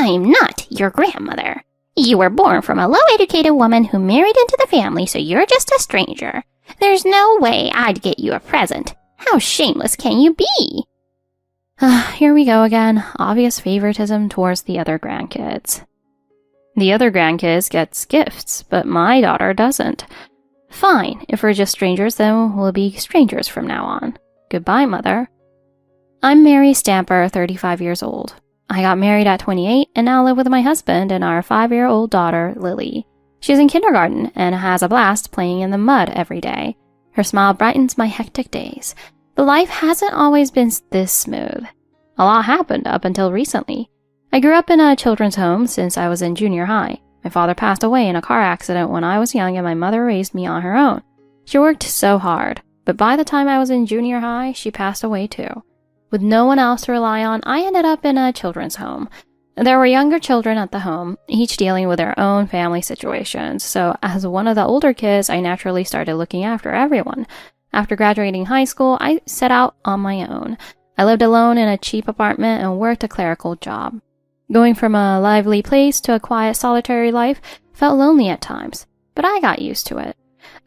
I'm not your grandmother. You were born from a low-educated woman who married into the family, so you're just a stranger. There's no way I'd get you a present. How shameless can you be?" Here we go again. Obvious favoritism towards the other grandkids. The other grandkids gets gifts, but my daughter doesn't. Fine, if we're just strangers, then we'll be strangers from now on. Goodbye, Mother. I'm Mary Stamper, 35 years old. I got married at 28 and now live with my husband and our 5-year-old daughter, Lily. She's in kindergarten and has a blast playing in the mud every day. Her smile brightens my hectic days. But life hasn't always been this smooth. A lot happened up until recently. I grew up in a children's home since I was in junior high. My father passed away in a car accident when I was young and my mother raised me on her own. She worked so hard, but by the time I was in junior high, she passed away too. With no one else to rely on, I ended up in a children's home. There were younger children at the home, each dealing with their own family situations, so as one of the older kids, I naturally started looking after everyone. After graduating high school, I set out on my own. I lived alone in a cheap apartment and worked a clerical job. Going from a lively place to a quiet, solitary life felt lonely at times, but I got used to it.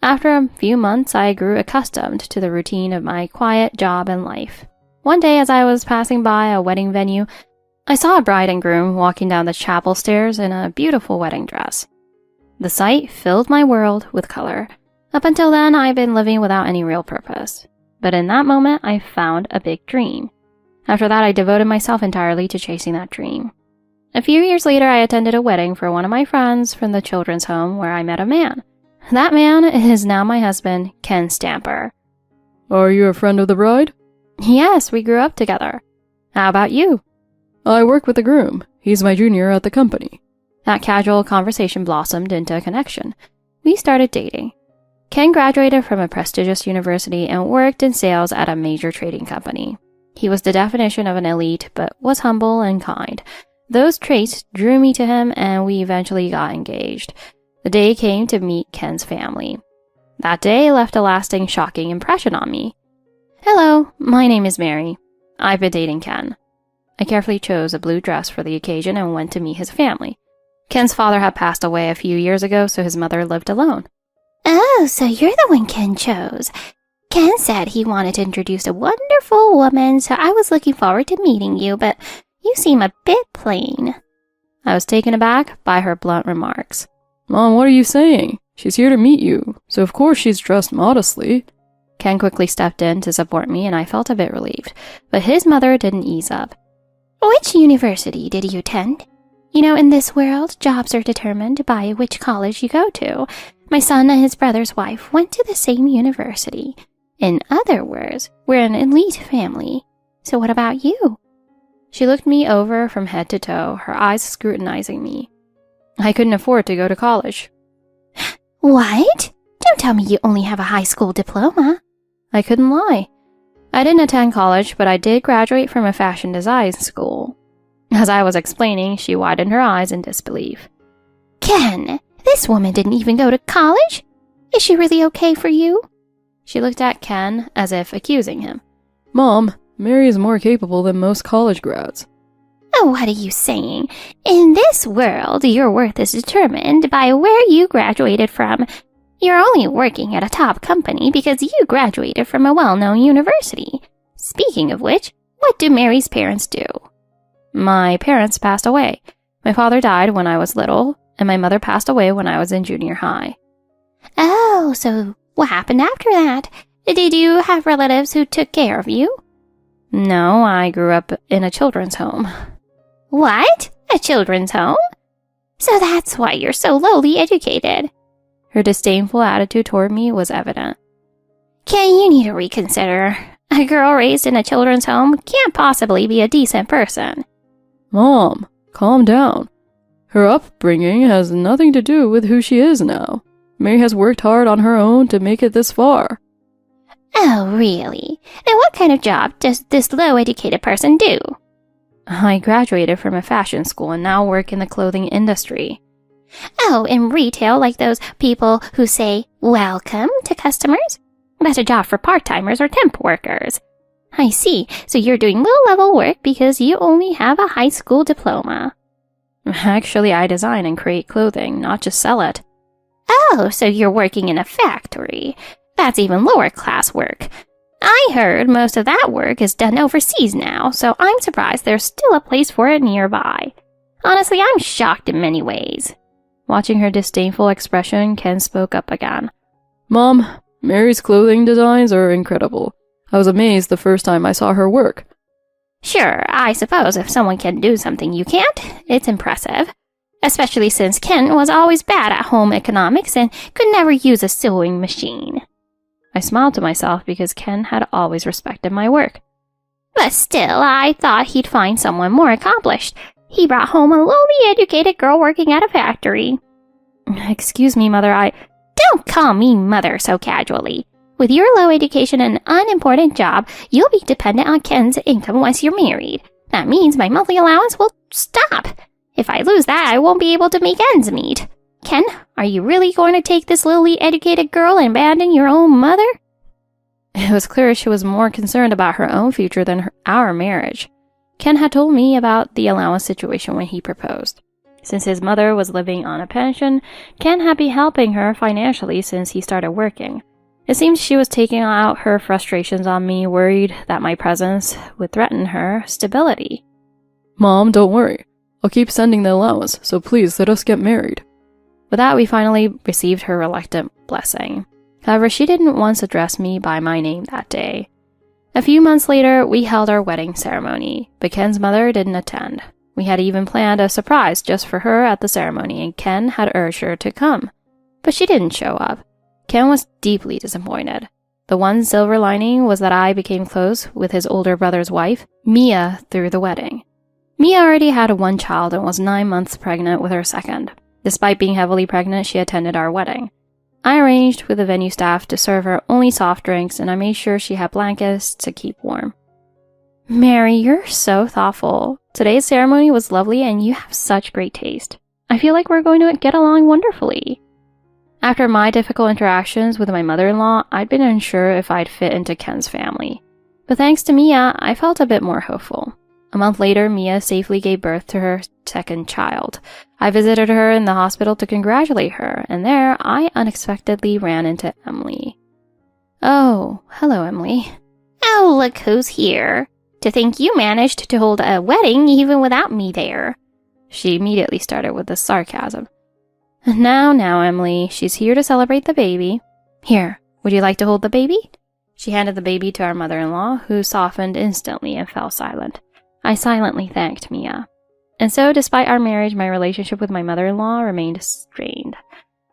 After a few months, I grew accustomed to the routine of my quiet job and life. One day, as I was passing by a wedding venue, I saw a bride and groom walking down the chapel stairs in a beautiful wedding dress. The sight filled my world with color. Up until then, I'd been living without any real purpose. But in that moment, I found a big dream. After that, I devoted myself entirely to chasing that dream. A few years later, I attended a wedding for one of my friends from the children's home where I met a man. That man is now my husband, Ken Stamper. Are you a friend of the bride? Yes, we grew up together. How about you? I work with the groom. He's my junior at the company. That casual conversation blossomed into a connection. We started dating. Ken graduated from a prestigious university and worked in sales at a major trading company. He was the definition of an elite, but was humble and kind. Those traits drew me to him, and we eventually got engaged. The day came to meet Ken's family. That day left a lasting, shocking impression on me. Hello, my name is Mary. I've been dating Ken. I carefully chose a blue dress for the occasion and went to meet his family. Ken's father had passed away a few years ago, so his mother lived alone. "Oh, so you're the one Ken chose. Ken said he wanted to introduce a wonderful woman, so I was looking forward to meeting you, but you seem a bit plain." I was taken aback by her blunt remarks. Mom, what are you saying? She's here to meet you, so of course she's dressed modestly. Ken quickly stepped in to support me, and I felt a bit relieved, but his mother didn't ease up. "Which university did you attend? You know, in this world, jobs are determined by which college you go to. My son and his brother's wife went to the same university. In other words, we're an elite family. So what about you?" She looked me over from head to toe, her eyes scrutinizing me. I couldn't afford to go to college. "What? Don't tell me you only have a high school diploma." I couldn't lie. I didn't attend college, but I did graduate from a fashion design school. As I was explaining, she widened her eyes in disbelief. "Ken, this woman didn't even go to college? Is she really okay for you?" She looked at Ken as if accusing him. Mom, Mary is more capable than most college grads. "Oh, what are you saying? In this world, your worth is determined by where you graduated from. You're only working at a top company because you graduated from a well-known university. Speaking of which, what do Mary's parents do?" My parents passed away. My father died when I was little, and my mother passed away when I was in junior high. "Oh, so what happened after that? Did you have relatives who took care of you?" No, I grew up in a children's home. "What? A children's home? So that's why you're so lowly educated." Her disdainful attitude toward me was evident. "Ken, you need to reconsider. A girl raised in a children's home can't possibly be a decent person." Mom, calm down. Her upbringing has nothing to do with who she is now. Mary has worked hard on her own to make it this far. "Oh, really? And what kind of job does this low-educated person do?" I graduated from a fashion school and now work in the clothing industry. "Oh, in retail, like those people who say, 'Welcome' to customers? That's a job for part-timers or temp workers." "I see, so you're doing low-level work because you only have a high school diploma." Actually, I design and create clothing, not just sell it. Oh, so you're working in a factory. That's even lower class work. I heard most of that work is done overseas now, so I'm surprised there's still a place for it nearby. Honestly, I'm shocked in many ways. Watching her disdainful expression, Ken spoke up again. Mom, Mary's clothing designs are incredible. I was amazed the first time I saw her work. Sure, I suppose if someone can do something you can't, it's impressive. Especially since Ken was always bad at home economics and could never use a sewing machine. I smiled to myself because Ken had always respected my work. But still, I thought he'd find someone more accomplished. He brought home a lowly educated girl working at a factory. Excuse me, Mother, Don't call me mother so casually. With your low education and unimportant job, you'll be dependent on Ken's income once you're married. That means my monthly allowance will stop. If I lose that, I won't be able to make ends meet. Ken, are you really going to take this lowly educated girl and abandon your own mother? It was clear she was more concerned about her own future than our marriage. Ken had told me about the allowance situation when he proposed. Since his mother was living on a pension, Ken had been helping her financially since he started working. It seems she was taking out her frustrations on me, worried that my presence would threaten her stability. Mom, don't worry. I'll keep sending the allowance, so please let us get married. With that, we finally received her reluctant blessing. However, she didn't once address me by my name that day. A few months later, we held our wedding ceremony, but Ken's mother didn't attend. We had even planned a surprise just for her at the ceremony, and Ken had urged her to come. But she didn't show up. Ken was deeply disappointed. The one silver lining was that I became close with his older brother's wife, Mia, through the wedding. Mia already had one child and was 9 months pregnant with her second. Despite being heavily pregnant, she attended our wedding. I arranged with the venue staff to serve her only soft drinks, and I made sure she had blankets to keep warm. Mary, you're so thoughtful. Today's ceremony was lovely and you have such great taste. I feel like we're going to get along wonderfully. After my difficult interactions with my mother-in-law, I'd been unsure if I'd fit into Ken's family. But thanks to Mia, I felt a bit more hopeful. A month later, Mia safely gave birth to her second child. I visited her in the hospital to congratulate her, and there I unexpectedly ran into Emily. Oh, hello, Emily. Oh, look who's here. To think you managed to hold a wedding even without me there. She immediately started with the sarcasm. Now, Emily, she's here to celebrate the baby. Here, would you like to hold the baby? She handed the baby to our mother-in-law, who softened instantly and fell silent. I silently thanked Mia. And so, despite our marriage, my relationship with my mother-in-law remained strained.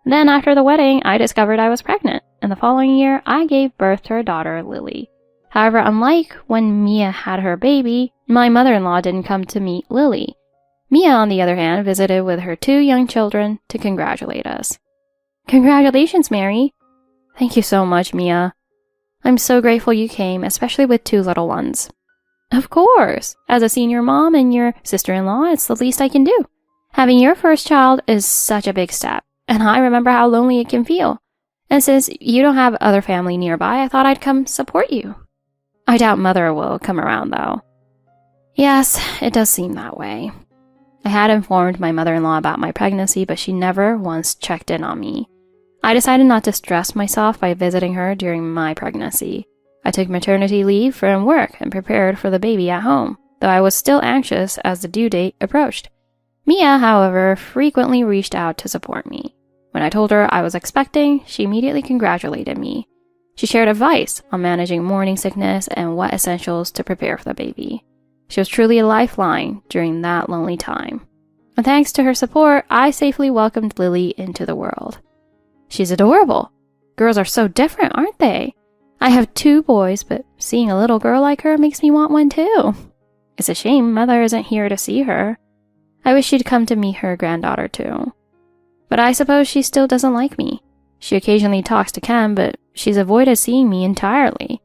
Then, after the wedding, I discovered I was pregnant, and the following year, I gave birth to our daughter, Lily. However, unlike when Mia had her baby, my mother-in-law didn't come to meet Lily. Mia, on the other hand, visited with her 2 young children to congratulate us. Congratulations, Mary. Thank you so much, Mia. I'm so grateful you came, especially with 2 little ones. Of course. As a senior mom and your sister-in-law, it's the least I can do. Having your first child is such a big step, and I remember how lonely it can feel. And since you don't have other family nearby, I thought I'd come support you. I doubt Mother will come around, though. Yes, it does seem that way. I had informed my mother-in-law about my pregnancy, but she never once checked in on me. I decided not to stress myself by visiting her during my pregnancy. I took maternity leave from work and prepared for the baby at home, though I was still anxious as the due date approached. Mia, however, frequently reached out to support me. When I told her I was expecting, she immediately congratulated me. She shared advice on managing morning sickness and what essentials to prepare for the baby. She was truly a lifeline during that lonely time. And thanks to her support, I safely welcomed Lily into the world. She's adorable. Girls are so different, aren't they? I have 2 boys, but seeing a little girl like her makes me want one too. It's a shame Mother isn't here to see her. I wish she'd come to meet her granddaughter too. But I suppose she still doesn't like me. She occasionally talks to Ken, but she's avoided seeing me entirely.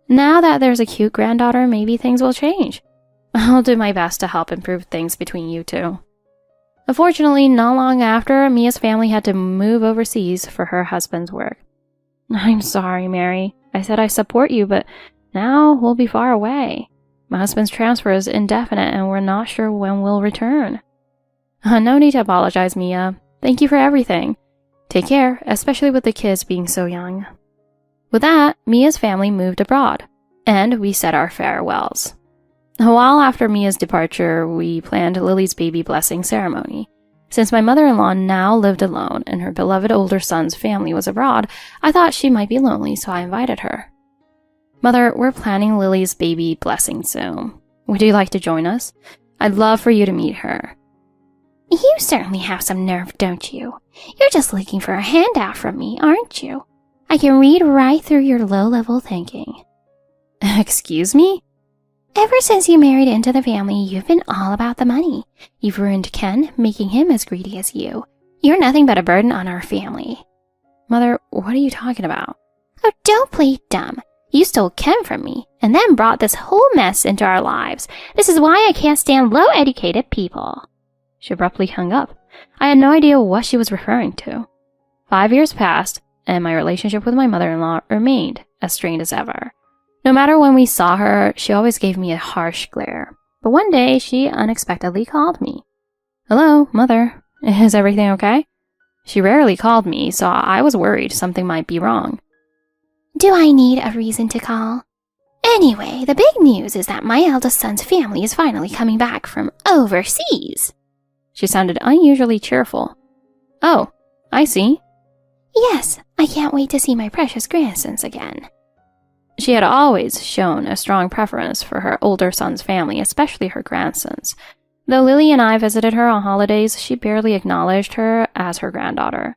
Now that there's a cute granddaughter, maybe things will change. I'll do my best to help improve things between you 2. Unfortunately, not long after, Mia's family had to move overseas for her husband's work. I'm sorry, Mary. I said I support you, but now we'll be far away. My husband's transfer is indefinite and we're not sure when we'll return. No need to apologize, Mia. Thank you for everything. Take care, especially with the kids being so young. With that, Mia's family moved abroad, and we said our farewells. A while after Mia's departure, we planned Lily's baby blessing ceremony. Since my mother-in-law now lived alone and her beloved older son's family was abroad, I thought she might be lonely, so I invited her. Mother, we're planning Lily's baby blessing soon. Would you like to join us? I'd love for you to meet her. You certainly have some nerve, don't you? You're just looking for a handout from me, aren't you? I can read right through your low-level thinking. Excuse me? Ever since you married into the family, you've been all about the money. You've ruined Ken, making him as greedy as you. You're nothing but a burden on our family. Mother, what are you talking about? Oh, don't play dumb. You stole Ken from me, and then brought this whole mess into our lives. This is why I can't stand low-educated people. She abruptly hung up. I had no idea what she was referring to. 5 years passed, and my relationship with my mother-in-law remained as strained as ever. No matter when we saw her, she always gave me a harsh glare. But one day, she unexpectedly called me. Hello, Mother. Is everything okay? She rarely called me, so I was worried something might be wrong. Do I need a reason to call? Anyway, the big news is that my eldest son's family is finally coming back from overseas. She sounded unusually cheerful. Oh, I see. Yes, I can't wait to see my precious grandsons again. She had always shown a strong preference for her older son's family, especially her grandsons. Though Lily and I visited her on holidays, she barely acknowledged her as her granddaughter.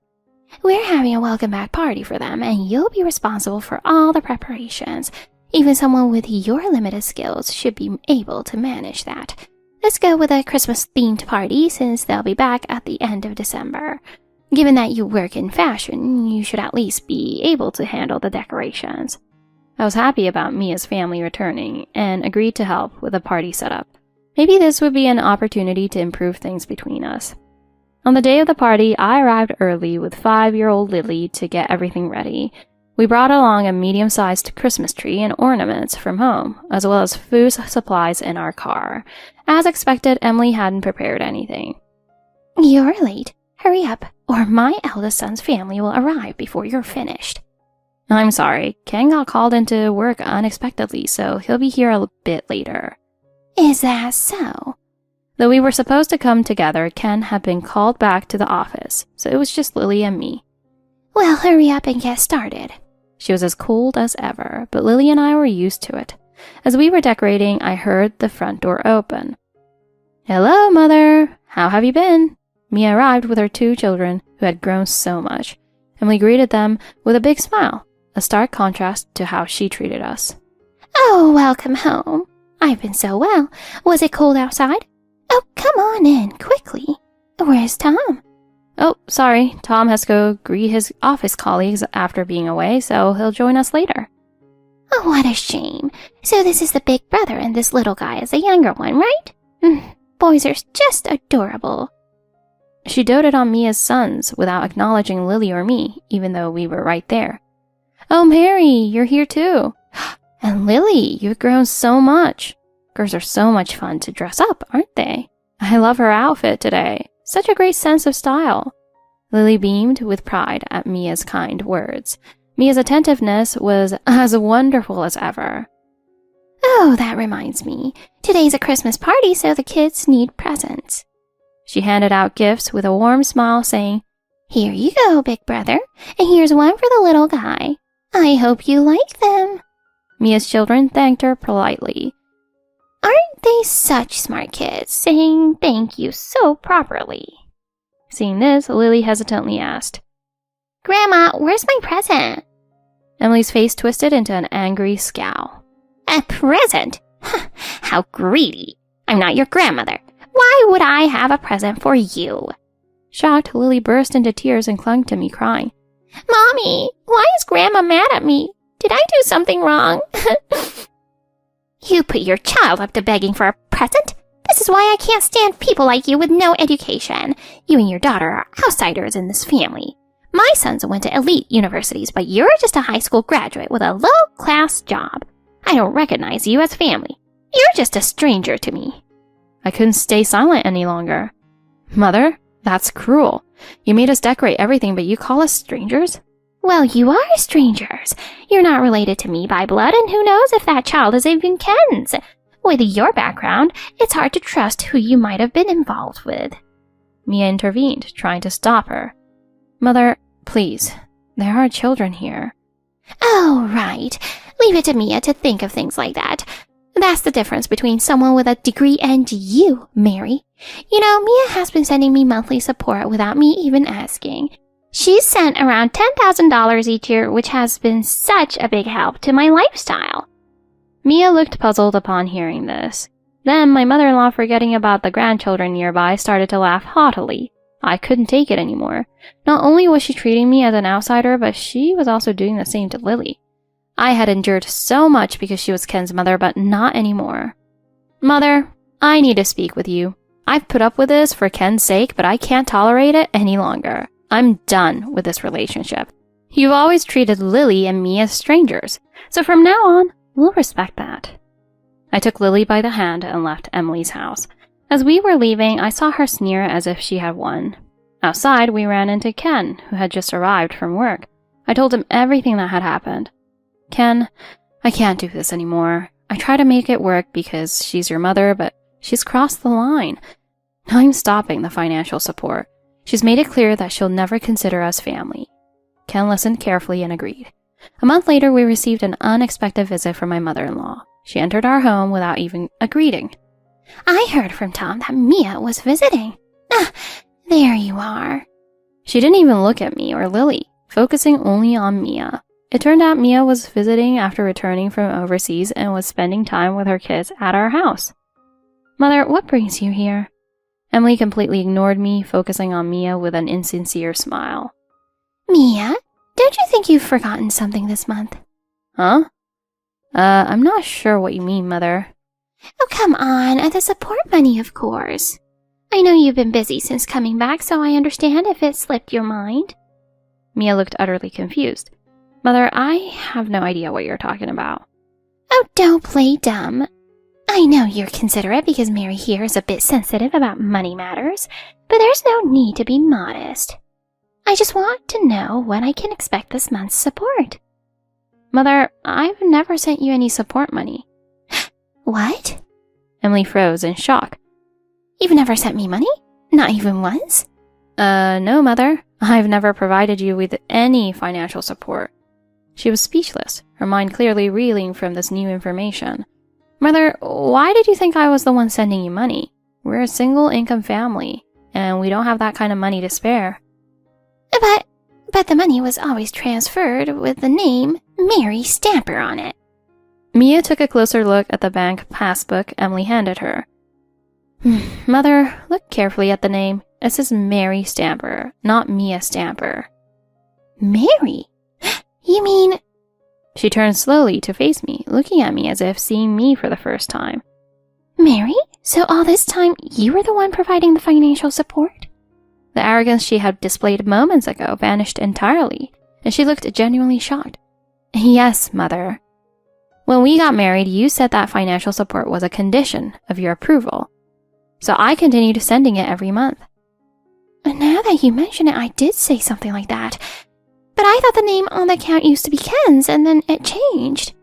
We're having a welcome back party for them, and you'll be responsible for all the preparations. Even someone with your limited skills should be able to manage that. Let's go with a Christmas-themed party since they'll be back at the end of December. Given that you work in fashion, you should at least be able to handle the decorations. I was happy about Mia's family returning and agreed to help with the party setup. Maybe this would be an opportunity to improve things between us. On the day of the party, I arrived early with 5-year-old Lily to get everything ready. We brought along a medium-sized Christmas tree and ornaments from home, as well as food supplies in our car. As expected, Emily hadn't prepared anything. You're late. Hurry up, or my eldest son's family will arrive before you're finished. I'm sorry, Ken got called into work unexpectedly, so he'll be here a bit later. Is that so? Though we were supposed to come together, Ken had been called back to the office, so it was just Lily and me. Well, hurry up and get started. She was as cold as ever, but Lily and I were used to it. As we were decorating, I heard the front door open. Hello, Mother. How have you been? Mia arrived with her 2 children, who had grown so much. Emily greeted them with a big smile, a stark contrast to how she treated us. Oh, welcome home. I've been so well. Was it cold outside? Oh, come on in, quickly. Where's Tom? Oh, sorry. Tom has to go greet his office colleagues after being away, so he'll join us later. Oh, what a shame. So this is the big brother and this little guy is the younger one, right? Boys are just adorable. She doted on Mia's sons without acknowledging Lily or me, even though we were right there. Oh, Mary, you're here too. And Lily, you've grown so much. Girls are so much fun to dress up, aren't they? I love her outfit today. Such a great sense of style. Lily beamed with pride at Mia's kind words. Mia's attentiveness was as wonderful as ever. Oh, that reminds me. Today's a Christmas party, so the kids need presents. She handed out gifts with a warm smile, saying, Here you go, big brother, and here's one for the little guy. I hope you like them. Mia's children thanked her politely. Aren't they such smart kids, saying thank you so properly? Seeing this, Lily hesitantly asked, Grandma, where's my present? Emily's face twisted into an angry scowl. A present? How greedy. I'm not your grandmother. Why would I have a present for you? Shocked, Lily burst into tears and clung to me, crying. Mommy, why is Grandma mad at me? Did I do something wrong? You put your child up to begging for a present? This is why I can't stand people like you with no education. You and your daughter are outsiders in this family. My sons went to elite universities, but you're just a high school graduate with a low-class job. I don't recognize you as family. You're just a stranger to me. I couldn't stay silent any longer. Mother, that's cruel. You made us decorate everything, but you call us strangers? Well, you are strangers. You're not related to me by blood, and who knows if that child is even Ken's. With your background, it's hard to trust who you might have been involved with. Mia intervened, trying to stop her. Mother, please. There are children here. Oh, right. Leave it to Mia to think of things like that. That's the difference between someone with a degree and you, Mary. You know, Mia has been sending me monthly support without me even asking. She's sent around $10,000 each year, which has been such a big help to my lifestyle. Mia looked puzzled upon hearing this. Then my mother-in-law, forgetting about the grandchildren nearby, started to laugh haughtily. I couldn't take it anymore. Not only was she treating me as an outsider, but she was also doing the same to Lily. I had endured so much because she was Ken's mother, but not anymore. Mother, I need to speak with you. I've put up with this for Ken's sake, but I can't tolerate it any longer. I'm done with this relationship. You've always treated Lily and me as strangers, so from now on, we'll respect that. I took Lily by the hand and left Emily's house. As we were leaving, I saw her sneer as if she had won. Outside, we ran into Ken, who had just arrived from work. I told him everything that had happened. Ken, I can't do this anymore. I try to make it work because she's your mother, but she's crossed the line. I'm stopping the financial support. She's made it clear that she'll never consider us family. Ken listened carefully and agreed. A month later, we received an unexpected visit from my mother-in-law. She entered our home without even a greeting. I heard from Tom that Mia was visiting. Ah, there you are. She didn't even look at me or Lily, focusing only on Mia. It turned out Mia was visiting after returning from overseas and was spending time with her kids at our house. Mother, what brings you here? Emily completely ignored me, focusing on Mia with an insincere smile. Mia, don't you think you've forgotten something this month? Huh? I'm not sure what you mean, Mother. Oh, come on, the support money, of course. I know you've been busy since coming back, so I understand if it slipped your mind. Mia looked utterly confused. Mother, I have no idea what you're talking about. Oh, don't play dumb. I know you're considerate because Mary here is a bit sensitive about money matters, but there's no need to be modest. I just want to know when I can expect this month's support. Mother, I've never sent you any support money. What? Emily froze in shock. You've never sent me money? Not even once? No, Mother. I've never provided you with any financial support. She was speechless, her mind clearly reeling from this new information. Mother, why did you think I was the one sending you money? We're a single-income family, and we don't have that kind of money to spare. But the money was always transferred with the name Mary Stamper on it. Mia took a closer look at the bank passbook Emily handed her. Mother, look carefully at the name. It says Mary Stamper, not Mia Stamper. Mary? You mean... She turned slowly to face me, looking at me as if seeing me for the first time. Mary? So all this time, you were the one providing the financial support? The arrogance she had displayed moments ago vanished entirely, and she looked genuinely shocked. Yes, Mother. When we got married, you said that financial support was a condition of your approval. So I continued sending it every month. Now that you mention it, I did say something like that. But I thought the name on the account used to be Ken's, and then it changed.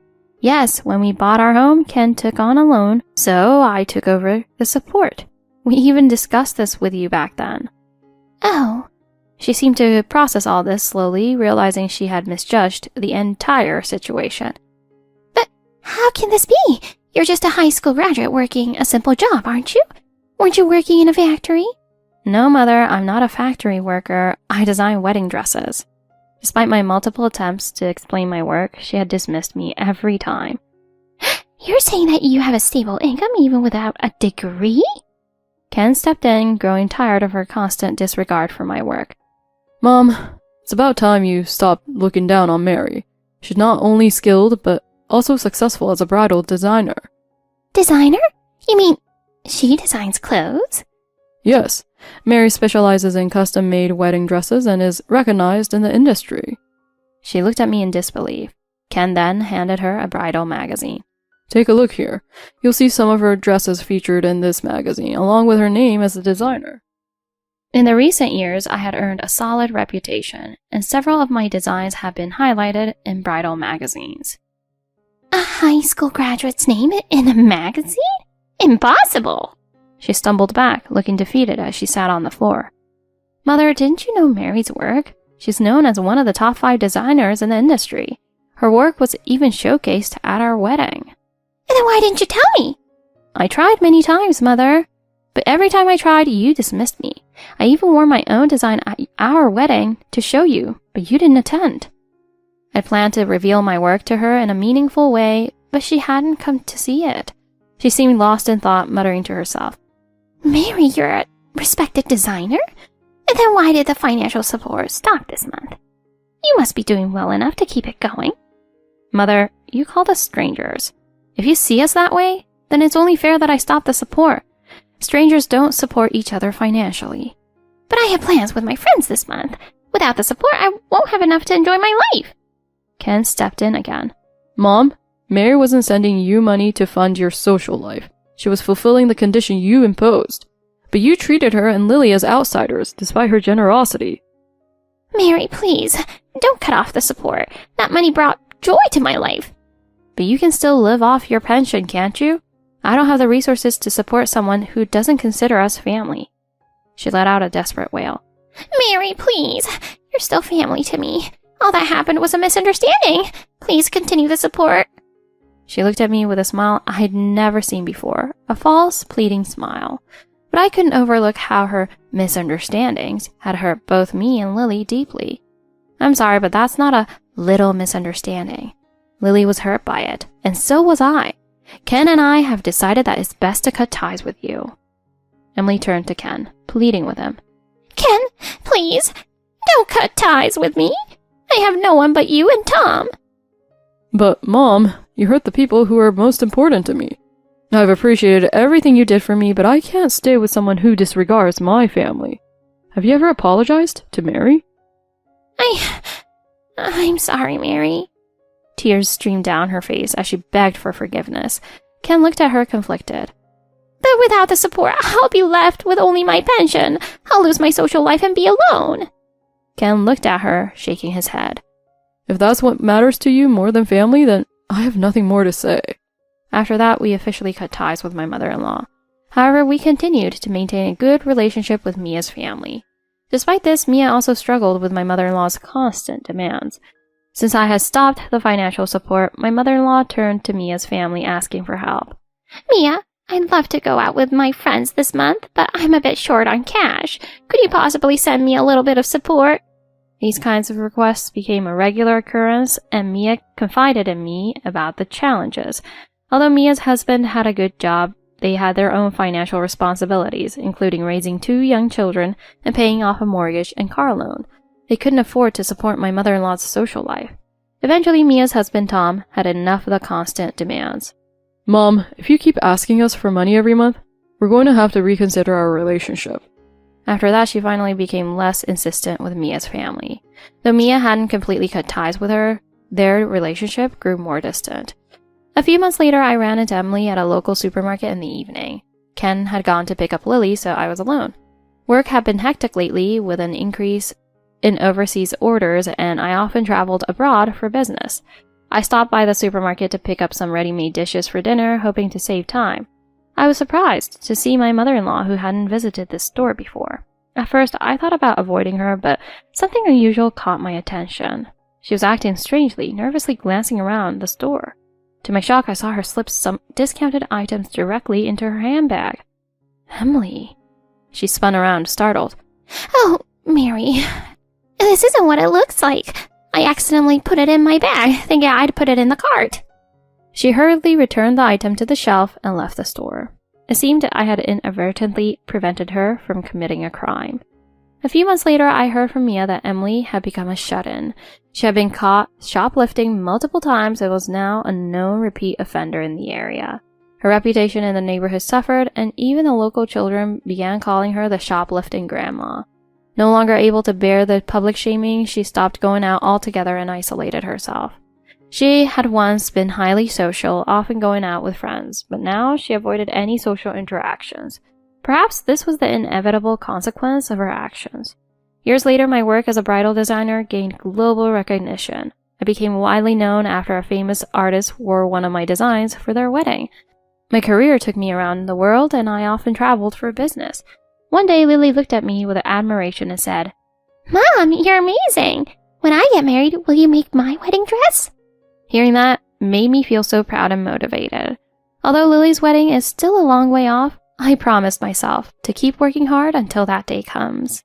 Yes, when we bought our home, Ken took on a loan, so I took over the support. We even discussed this with you back then. Oh. She seemed to process all this slowly, realizing she had misjudged the entire situation. But how can this be? You're just a high school graduate working a simple job, aren't you? Weren't you working in a factory? No, Mother, I'm not a factory worker. I design wedding dresses. Despite my multiple attempts to explain my work, she had dismissed me every time. You're saying that you have a stable income even without a degree? Ken stepped in, growing tired of her constant disregard for my work. Mom, it's about time you stop looking down on Mary. She's not only skilled, but also successful as a bridal designer. Designer? You mean she designs clothes? Yes. Mary specializes in custom-made wedding dresses and is recognized in the industry. She looked at me in disbelief. Ken then handed her a bridal magazine. Take a look here. You'll see some of her dresses featured in this magazine, along with her name as a designer. In the recent years, I had earned a solid reputation, and several of my designs have been highlighted in bridal magazines. A high school graduate's name in a magazine? Impossible! She stumbled back, looking defeated as she sat on the floor. Mother, didn't you know Mary's work? She's known as one of the top 5 designers in the industry. Her work was even showcased at our wedding. And then why didn't you tell me? I tried many times, Mother. But every time I tried, you dismissed me. I even wore my own design at our wedding to show you, but you didn't attend. I planned to reveal my work to her in a meaningful way, but she hadn't come to see it. She seemed lost in thought, muttering to herself. Mary, you're a respected designer? And then why did the financial support stop this month? You must be doing well enough to keep it going. Mother, you called us strangers. If you see us that way, then it's only fair that I stop the support. Strangers don't support each other financially. But I have plans with my friends this month. Without the support, I won't have enough to enjoy my life. Ken stepped in again. Mom, Mary wasn't sending you money to fund your social life. She was fulfilling the condition you imposed. But you treated her and Lily as outsiders, despite her generosity. Mary, please, don't cut off the support. That money brought joy to my life. But you can still live off your pension, can't you? I don't have the resources to support someone who doesn't consider us family. She let out a desperate wail. Mary, please. You're still family to me. All that happened was a misunderstanding. Please continue the support. She looked at me with a smile I had never seen before, a false, pleading smile. But I couldn't overlook how her misunderstandings had hurt both me and Lily deeply. I'm sorry, but that's not a little misunderstanding. Lily was hurt by it, and so was I. Ken and I have decided that it's best to cut ties with you. Emily turned to Ken, pleading with him. Ken, please, don't cut ties with me. I have no one but you and Tom. But, Mom, you hurt the people who are most important to me. I've appreciated everything you did for me, but I can't stay with someone who disregards my family. Have you ever apologized to Mary? I'm sorry, Mary. Tears streamed down her face as she begged for forgiveness. Ken looked at her conflicted. But without the support, I'll be left with only my pension. I'll lose my social life and be alone. Ken looked at her, shaking his head. If that's what matters to you more than family, then I have nothing more to say. After that, we officially cut ties with my mother-in-law. However, we continued to maintain a good relationship with Mia's family. Despite this, Mia also struggled with my mother-in-law's constant demands. Since I had stopped the financial support, my mother-in-law turned to Mia's family asking for help. Mia, I'd love to go out with my friends this month, but I'm a bit short on cash. Could you possibly send me a little bit of support? These kinds of requests became a regular occurrence, and Mia confided in me about the challenges. Although Mia's husband had a good job, they had their own financial responsibilities, including raising 2 young children and paying off a mortgage and car loan. They couldn't afford to support my mother-in-law's social life. Eventually, Mia's husband, Tom, had enough of the constant demands. Mom, if you keep asking us for money every month, we're going to have to reconsider our relationship. After that, she finally became less insistent with Mia's family. Though Mia hadn't completely cut ties with her, their relationship grew more distant. A few months later, I ran into Emily at a local supermarket in the evening. Ken had gone to pick up Lily, so I was alone. Work had been hectic lately with an increase in overseas orders, and I often traveled abroad for business. I stopped by the supermarket to pick up some ready-made dishes for dinner, hoping to save time. I was surprised to see my mother-in-law, who hadn't visited this store before. At first, I thought about avoiding her, but something unusual caught my attention. She was acting strangely, nervously glancing around the store. To my shock, I saw her slip some discounted items directly into her handbag. Emily. She spun around, startled. Oh, Mary. This isn't what it looks like. I accidentally put it in my bag, thinking I'd put it in the cart. She hurriedly returned the item to the shelf and left the store. It seemed I had inadvertently prevented her from committing a crime. A few months later, I heard from Mia that Emily had become a shut-in. She had been caught shoplifting multiple times and was now a known repeat offender in the area. Her reputation in the neighborhood suffered, and even the local children began calling her the shoplifting grandma. No longer able to bear the public shaming, she stopped going out altogether and isolated herself. She had once been highly social, often going out with friends, but now she avoided any social interactions. Perhaps this was the inevitable consequence of her actions. Years later, my work as a bridal designer gained global recognition. I became widely known after a famous artist wore one of my designs for their wedding. My career took me around the world, and I often traveled for business. One day, Lily looked at me with admiration and said, "Mom, you're amazing! When I get married, will you make my wedding dress?" Hearing that made me feel so proud and motivated. Although Lily's wedding is still a long way off, I promised myself to keep working hard until that day comes.